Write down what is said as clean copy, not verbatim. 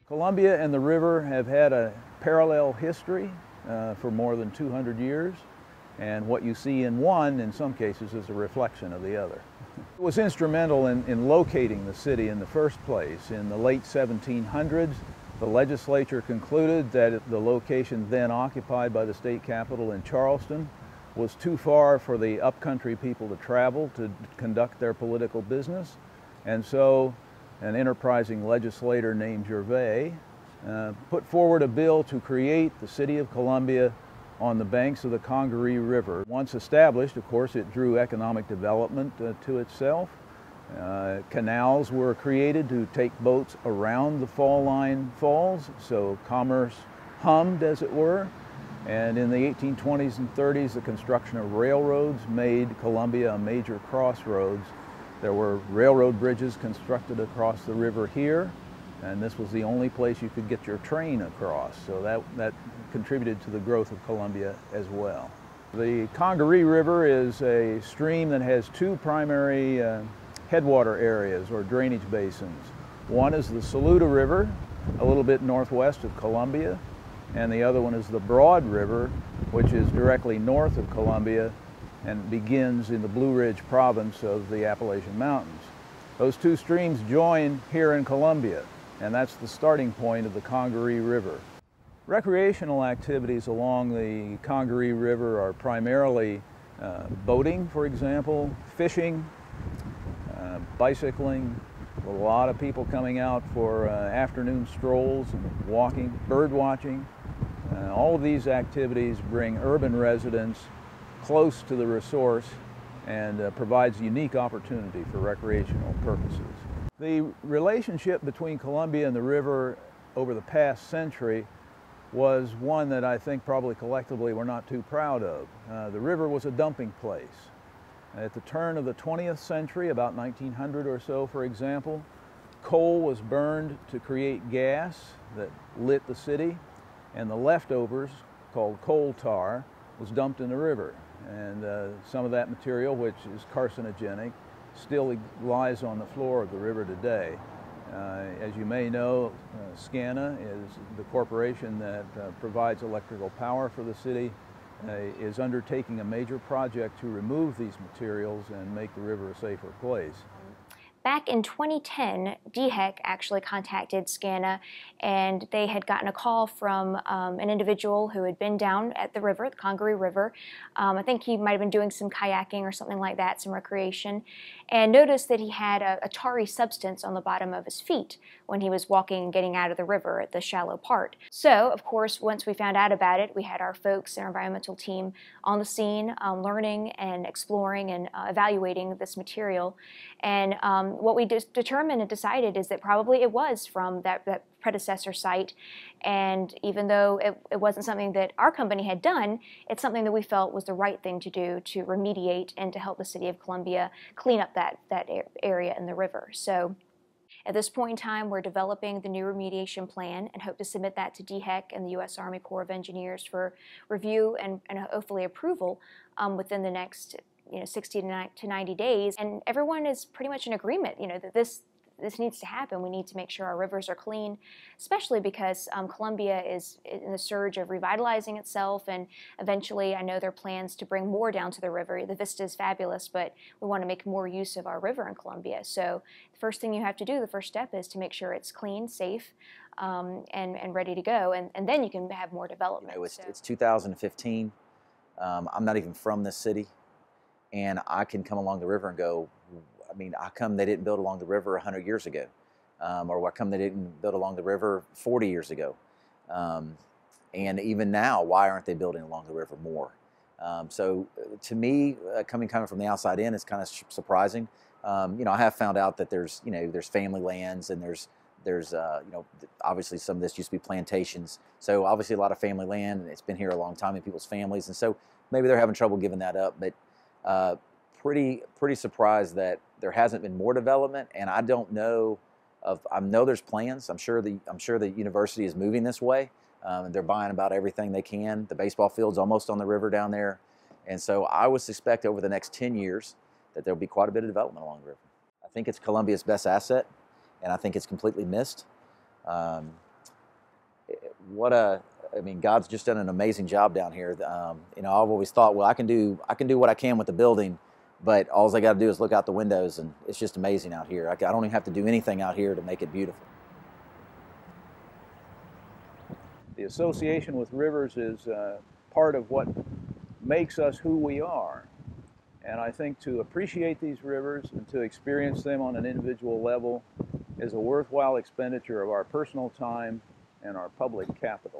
Columbia and the river have had a parallel history for more than 200 years, and what you see in one, in some cases, is a reflection of the other. It was instrumental in locating the city in the first place. In the late 1700s, the legislature concluded that the location then occupied by the state capitol in Charleston was too far for the upcountry people to travel to conduct their political business, and so an enterprising legislator named Gervais put forward a bill to create the city of Columbia on the banks of the Congaree River. Once established, of course, it drew economic development to itself. Canals were created to take boats around the fall line falls, so commerce hummed, as it were. And in the 1820s and 30s, the construction of railroads made Columbia a major crossroads. There were railroad bridges constructed across the river here, and this was the only place you could get your train across, so that contributed to the growth of Columbia as well. The Congaree River is a stream that has two primary headwater areas or drainage basins. One is the Saluda River, a little bit northwest of Columbia, and the other one is the Broad River, which is directly north of Columbia and begins in the Blue Ridge province of the Appalachian Mountains. Those two streams join here in Columbia, and that's the starting point of the Congaree River. Recreational activities along the Congaree River are primarily boating, for example, fishing, bicycling, a lot of people coming out for afternoon strolls and walking, bird watching. All of these activities bring urban residents close to the resource and provides a unique opportunity for recreational purposes. The relationship between Columbia and the river over the past century was one that I think probably collectively we're not too proud of. The river was a dumping place. At the turn of the 20th century, about 1900 or so, for example, coal was burned to create gas that lit the city, and the leftovers, called coal tar, was dumped in the river. And some of that material, which is carcinogenic, still lies on the floor of the river today. As you may know, SCANA is the corporation that provides electrical power for the city, is undertaking a major project to remove these materials and make the river a safer place. Back in 2010, DHEC actually contacted SCANA, and they had gotten a call from an individual who had been down at the river, the Congaree River. I think he might have been doing some kayaking or something like that, some recreation, and noticed that he had a tarry substance on the bottom of his feet when he was walking and getting out of the river at the shallow part. So, of course, once we found out about it, we had our folks, our environmental team, on the scene, learning and exploring and evaluating this material. And what we determined and decided is that probably it was from that predecessor site, and even though it wasn't something that our company had done, it's something that we felt was the right thing to do to remediate and to help the city of Columbia clean up that area in the river. So at this point in time, we're developing the new remediation plan and hope to submit that to DHEC and the U.S. Army Corps of Engineers for review and hopefully approval within the next 60 to 90 days. And everyone is pretty much in agreement, that this needs to happen. We need to make sure our rivers are clean, especially because Columbia is in the surge of revitalizing itself, and eventually I know there are plans to bring more down to the river. The vista is fabulous, but we want to make more use of our river in Columbia. So the first thing you have to do, the first step, is to make sure it's clean, safe, and ready to go, and then you can have more development. It's 2015. I'm not even from this city, and I can come along the river and go, how come they didn't build along the river 100 years ago? Or why come they didn't build along the river 40 years ago? And even now, why aren't they building along the river more? So to me, coming from the outside in, it's kind of surprising. I have found out that there's family lands and there's There's, obviously some of this used to be plantations. So obviously a lot of family land, and it's been here a long time in people's families. And so maybe they're having trouble giving that up. But pretty surprised that there hasn't been more development. And I don't know I know there's plans. I'm sure the university is moving this way. They're buying about everything they can. The baseball field's almost on the river down there. And so I would suspect over the next 10 years that there'll be quite a bit of development along the river. I think it's Columbia's best asset, and I think it's completely missed. God's just done an amazing job down here. I've always thought, well, I can do what I can with the building, but all I got to do is look out the windows, and it's just amazing out here. I don't even have to do anything out here to make it beautiful. The association with rivers is part of what makes us who we are. And I think to appreciate these rivers and to experience them on an individual level is a worthwhile expenditure of our personal time and our public capital.